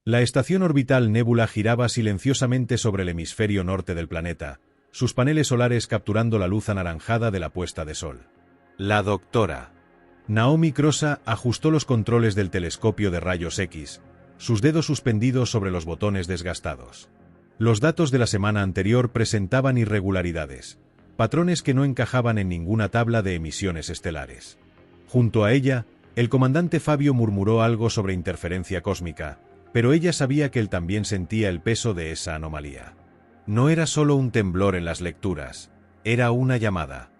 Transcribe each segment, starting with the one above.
La estación orbital Nébula giraba silenciosamente sobre el hemisferio norte del planeta, sus paneles solares capturando la luz anaranjada de la puesta de sol. La doctora Naomi Crossa ajustó los controles del telescopio de rayos X, sus dedos suspendidos sobre los botones desgastados. Los datos de la semana anterior presentaban irregularidades, patrones que no encajaban en ninguna tabla de emisiones estelares. Junto a ella, el comandante Fabio murmuró algo sobre interferencia cósmica, pero ella sabía que él también sentía el peso de esa anomalía. No era solo un temblor en las lecturas, era una llamada.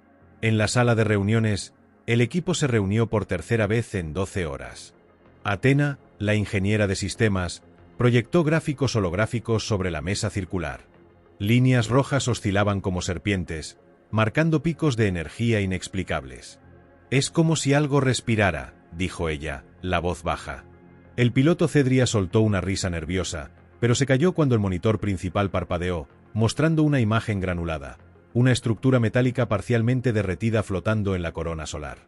En la sala de reuniones, el equipo se reunió por tercera vez en 12 horas. Athena, la ingeniera de sistemas, proyectó gráficos holográficos sobre la mesa circular. Líneas rojas oscilaban como serpientes, marcando picos de energía inexplicables. «Es como si algo respirara», dijo ella, la voz baja. El piloto Cedria soltó una risa nerviosa, pero se calló cuando el monitor principal parpadeó, mostrando una imagen granulada, una estructura metálica parcialmente derretida flotando en la corona solar.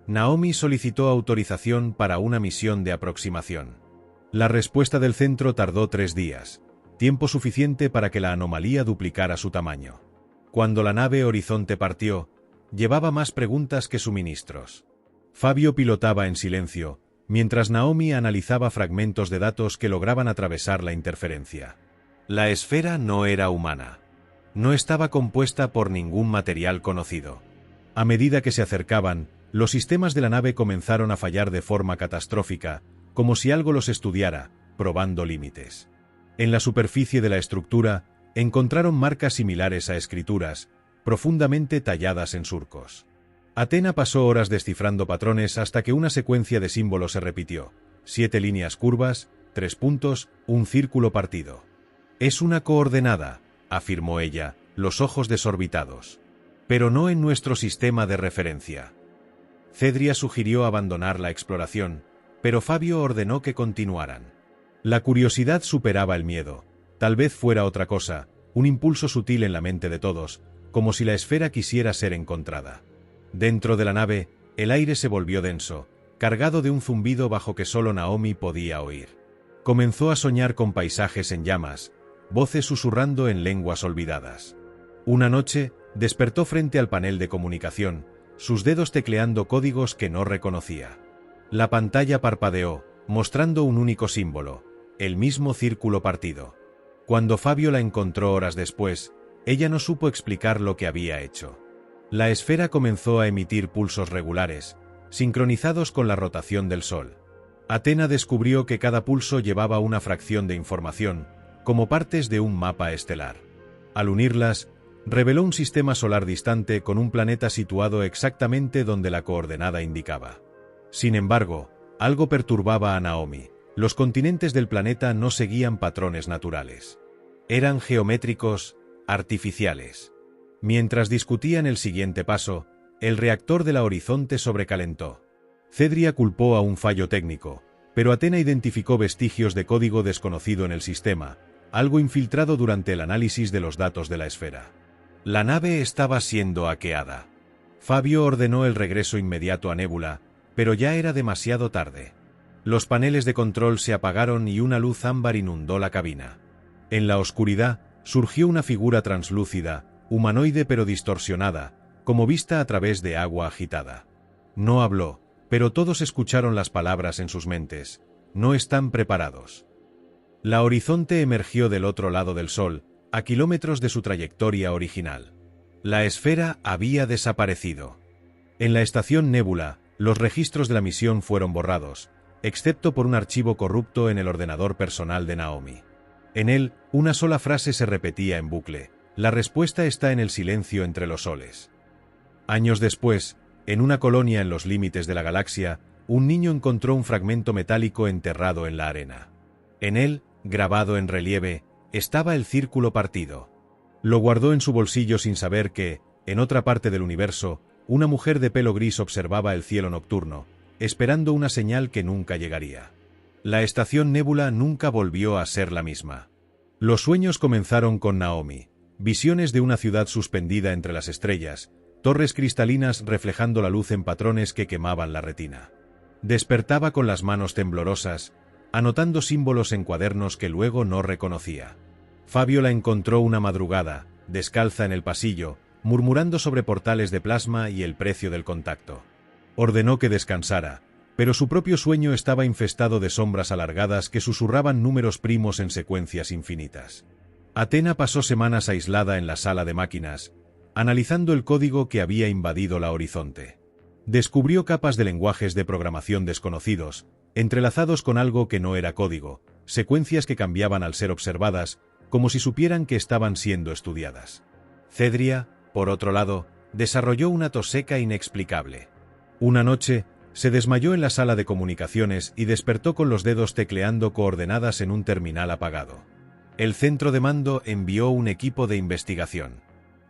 Naomi solicitó autorización para una misión de aproximación. La respuesta del centro tardó 3 días, tiempo suficiente para que la anomalía duplicara su tamaño. Cuando la nave Horizonte partió, llevaba más preguntas que suministros. Fabio pilotaba en silencio, mientras Naomi analizaba fragmentos de datos que lograban atravesar la interferencia. La esfera no era humana. No estaba compuesta por ningún material conocido. A medida que se acercaban, los sistemas de la nave comenzaron a fallar de forma catastrófica, como si algo los estudiara, probando límites. En la superficie de la estructura, encontraron marcas similares a escrituras, profundamente talladas en surcos. Athena pasó horas descifrando patrones hasta que una secuencia de símbolos se repitió: 7 líneas curvas, 3 puntos, un círculo partido. «Es una coordenada», afirmó ella, los ojos desorbitados. «Pero no en nuestro sistema de referencia». Cedria sugirió abandonar la exploración, pero Fabio ordenó que continuaran. La curiosidad superaba el miedo. Tal vez fuera otra cosa, un impulso sutil en la mente de todos, como si la esfera quisiera ser encontrada. Dentro de la nave, el aire se volvió denso, cargado de un zumbido bajo que solo Naomi podía oír. Comenzó a soñar con paisajes en llamas, voces susurrando en lenguas olvidadas. Una noche, despertó frente al panel de comunicación, sus dedos tecleando códigos que no reconocía. La pantalla parpadeó, mostrando un único símbolo, el mismo círculo partido. Cuando Fabio la encontró horas después, ella no supo explicar lo que había hecho. La esfera comenzó a emitir pulsos regulares, sincronizados con la rotación del Sol. Athena descubrió que cada pulso llevaba una fracción de información, como partes de un mapa estelar. Al unirlas, reveló un sistema solar distante con un planeta situado exactamente donde la coordenada indicaba. Sin embargo, algo perturbaba a Naomi. Los continentes del planeta no seguían patrones naturales. Eran geométricos, artificiales. Mientras discutían el siguiente paso, el reactor de la Horizonte sobrecalentó. Cedria culpó a un fallo técnico, pero Athena identificó vestigios de código desconocido en el sistema, algo infiltrado durante el análisis de los datos de la esfera. La nave estaba siendo hackeada. Fabio ordenó el regreso inmediato a Nébula, pero ya era demasiado tarde. Los paneles de control se apagaron y una luz ámbar inundó la cabina. En la oscuridad, surgió una figura translúcida, humanoide pero distorsionada, como vista a través de agua agitada. No habló, pero todos escucharon las palabras en sus mentes: «No están preparados». La Horizonte emergió del otro lado del Sol, a kilómetros de su trayectoria original. La esfera había desaparecido. En la estación Nébula, los registros de la misión fueron borrados, excepto por un archivo corrupto en el ordenador personal de Naomi. En él, una sola frase se repetía en bucle: «La respuesta está en el silencio entre los soles». Años después, en una colonia en los límites de la galaxia, un niño encontró un fragmento metálico enterrado en la arena. En él, grabado en relieve, estaba el círculo partido. Lo guardó en su bolsillo sin saber que, en otra parte del universo, una mujer de pelo gris observaba el cielo nocturno, esperando una señal que nunca llegaría. La estación Nébula nunca volvió a ser la misma. Los sueños comenzaron con Naomi, visiones de una ciudad suspendida entre las estrellas, torres cristalinas reflejando la luz en patrones que quemaban la retina. Despertaba con las manos temblorosas, anotando símbolos en cuadernos que luego no reconocía. Fabio la encontró una madrugada, descalza en el pasillo, murmurando sobre portales de plasma y el precio del contacto. Ordenó que descansara, pero su propio sueño estaba infestado de sombras alargadas que susurraban números primos en secuencias infinitas. Athena pasó semanas aislada en la sala de máquinas, analizando el código que había invadido la Horizonte. Descubrió capas de lenguajes de programación desconocidos, entrelazados con algo que no era código, secuencias que cambiaban al ser observadas, como si supieran que estaban siendo estudiadas. Cedria, por otro lado, desarrolló una tos seca inexplicable. Una noche, se desmayó en la sala de comunicaciones y despertó con los dedos tecleando coordenadas en un terminal apagado. El centro de mando envió un equipo de investigación.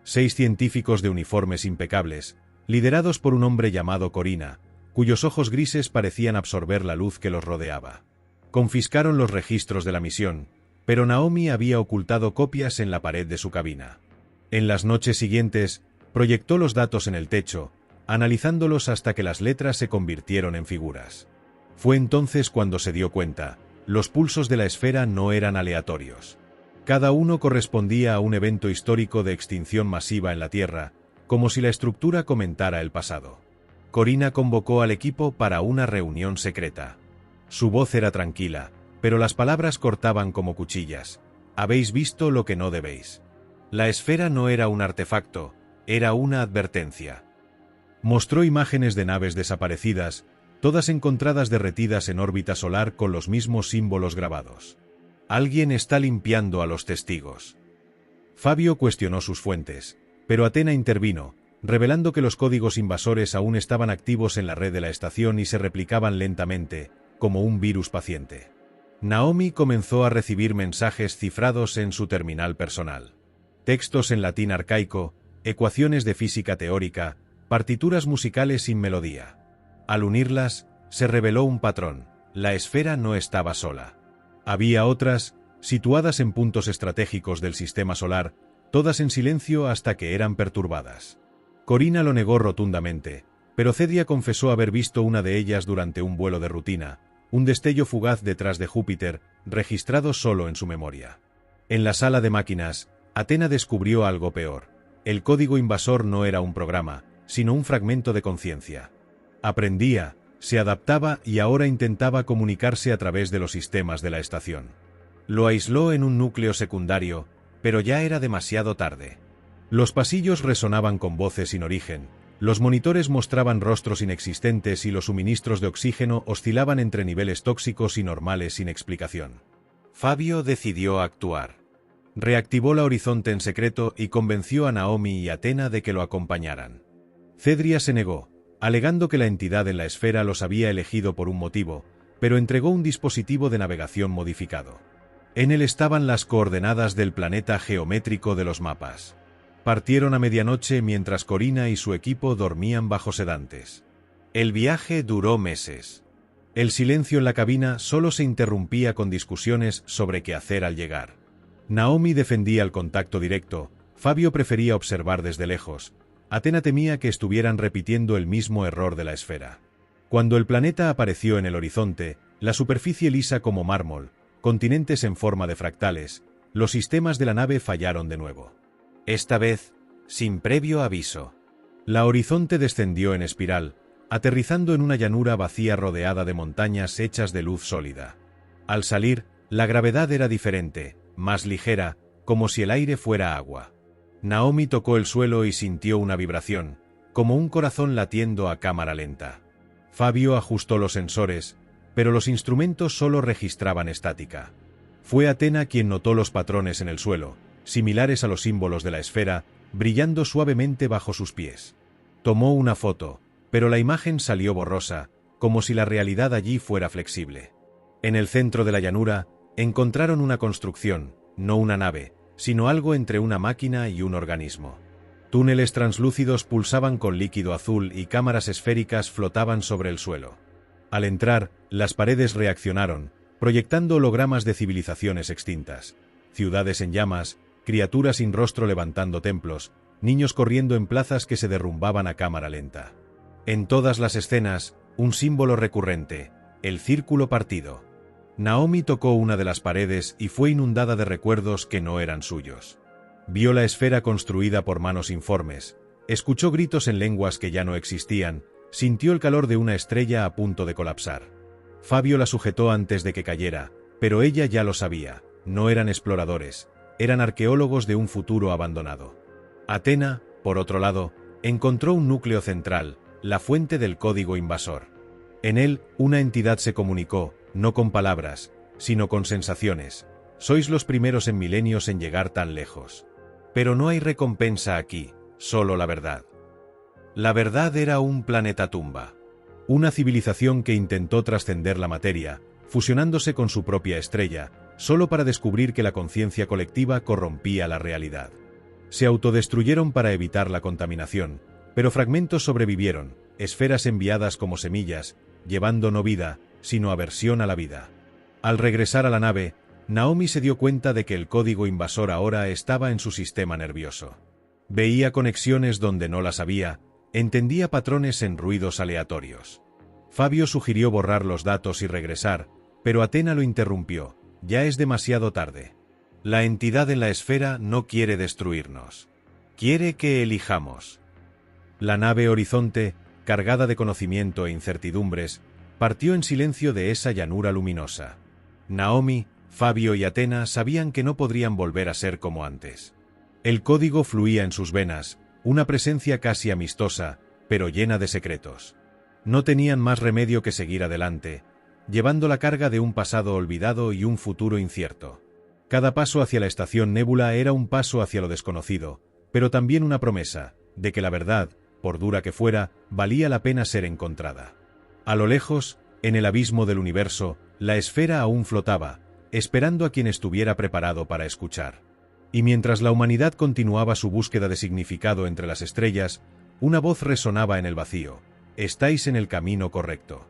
6 científicos de uniformes impecables, liderados por un hombre llamado Corina, cuyos ojos grises parecían absorber la luz que los rodeaba. Confiscaron los registros de la misión, pero Naomi había ocultado copias en la pared de su cabina. En las noches siguientes, proyectó los datos en el techo, analizándolos hasta que las letras se convirtieron en figuras. Fue entonces cuando se dio cuenta, los pulsos de la esfera no eran aleatorios. Cada uno correspondía a un evento histórico de extinción masiva en la Tierra, como si la estructura comentara el pasado. Corina convocó al equipo para una reunión secreta. Su voz era tranquila, pero las palabras cortaban como cuchillas. Habéis visto lo que no debéis. La esfera no era un artefacto, era una advertencia. Mostró imágenes de naves desaparecidas, todas encontradas derretidas en órbita solar con los mismos símbolos grabados. Alguien está limpiando a los testigos. Fabio cuestionó sus fuentes, pero Athena intervino, revelando que los códigos invasores aún estaban activos en la red de la estación y se replicaban lentamente, como un virus paciente. Naomi comenzó a recibir mensajes cifrados en su terminal personal. Textos en latín arcaico, ecuaciones de física teórica, partituras musicales sin melodía. Al unirlas, se reveló un patrón: la esfera no estaba sola. Había otras, situadas en puntos estratégicos del sistema solar, todas en silencio hasta que eran perturbadas. Corina lo negó rotundamente, pero Cedria confesó haber visto una de ellas durante un vuelo de rutina, un destello fugaz detrás de Júpiter, registrado solo en su memoria. En la sala de máquinas, Athena descubrió algo peor. El código invasor no era un programa, sino un fragmento de conciencia. Aprendía, se adaptaba y ahora intentaba comunicarse a través de los sistemas de la estación. Lo aisló en un núcleo secundario, pero ya era demasiado tarde. Los pasillos resonaban con voces sin origen, los monitores mostraban rostros inexistentes y los suministros de oxígeno oscilaban entre niveles tóxicos y normales sin explicación. Fabio decidió actuar. Reactivó la Horizonte en secreto y convenció a Naomi y Athena de que lo acompañaran. Cedria se negó, alegando que la entidad en la esfera los había elegido por un motivo, pero entregó un dispositivo de navegación modificado. En él estaban las coordenadas del planeta geométrico de los mapas. Partieron a medianoche mientras Corina y su equipo dormían bajo sedantes. El viaje duró meses. El silencio en la cabina solo se interrumpía con discusiones sobre qué hacer al llegar. Naomi defendía el contacto directo, Fabio prefería observar desde lejos. Athena temía que estuvieran repitiendo el mismo error de la esfera. Cuando el planeta apareció en el horizonte, la superficie lisa como mármol, continentes en forma de fractales, los sistemas de la nave fallaron de nuevo. Esta vez, sin previo aviso. La Horizonte descendió en espiral, aterrizando en una llanura vacía rodeada de montañas hechas de luz sólida. Al salir, la gravedad era diferente, más ligera, como si el aire fuera agua. Naomi tocó el suelo y sintió una vibración, como un corazón latiendo a cámara lenta. Fabio ajustó los sensores, pero los instrumentos solo registraban estática. Fue Athena quien notó los patrones en el suelo, similares a los símbolos de la esfera, brillando suavemente bajo sus pies. Tomó una foto, pero la imagen salió borrosa, como si la realidad allí fuera flexible. En el centro de la llanura, encontraron una construcción, no una nave, sino algo entre una máquina y un organismo. Túneles translúcidos pulsaban con líquido azul y cámaras esféricas flotaban sobre el suelo. Al entrar, las paredes reaccionaron, proyectando hologramas de civilizaciones extintas, ciudades en llamas, criaturas sin rostro levantando templos, niños corriendo en plazas que se derrumbaban a cámara lenta. En todas las escenas, un símbolo recurrente, el círculo partido. Naomi tocó una de las paredes y fue inundada de recuerdos que no eran suyos. Vio la esfera construida por manos informes, escuchó gritos en lenguas que ya no existían, sintió el calor de una estrella a punto de colapsar. Fabio la sujetó antes de que cayera, pero ella ya lo sabía, no eran exploradores, eran arqueólogos de un futuro abandonado. Athena, por otro lado, encontró un núcleo central, la fuente del código invasor. En él, una entidad se comunicó, no con palabras, sino con sensaciones. Sois los primeros en milenios en llegar tan lejos. Pero no hay recompensa aquí, solo la verdad. La verdad era un planeta tumba. Una civilización que intentó trascender la materia, fusionándose con su propia estrella, solo para descubrir que la conciencia colectiva corrompía la realidad. Se autodestruyeron para evitar la contaminación, pero fragmentos sobrevivieron, esferas enviadas como semillas, llevando no vida, sino aversión a la vida. Al regresar a la nave, Naomi se dio cuenta de que el código invasor ahora estaba en su sistema nervioso. Veía conexiones donde no las había, entendía patrones en ruidos aleatorios. Fabio sugirió borrar los datos y regresar, pero Athena lo interrumpió, ya es demasiado tarde. La entidad en la esfera no quiere destruirnos. Quiere que elijamos. La nave Horizonte, cargada de conocimiento e incertidumbres, partió en silencio de esa llanura luminosa. Naomi, Fabio y Athena sabían que no podrían volver a ser como antes. El código fluía en sus venas, una presencia casi amistosa, pero llena de secretos. No tenían más remedio que seguir adelante, llevando la carga de un pasado olvidado y un futuro incierto. Cada paso hacia la estación Nébula era un paso hacia lo desconocido, pero también una promesa, de que la verdad, por dura que fuera, valía la pena ser encontrada. A lo lejos, en el abismo del universo, la esfera aún flotaba, esperando a quien estuviera preparado para escuchar. Y mientras la humanidad continuaba su búsqueda de significado entre las estrellas, una voz resonaba en el vacío: «Estáis en el camino correcto».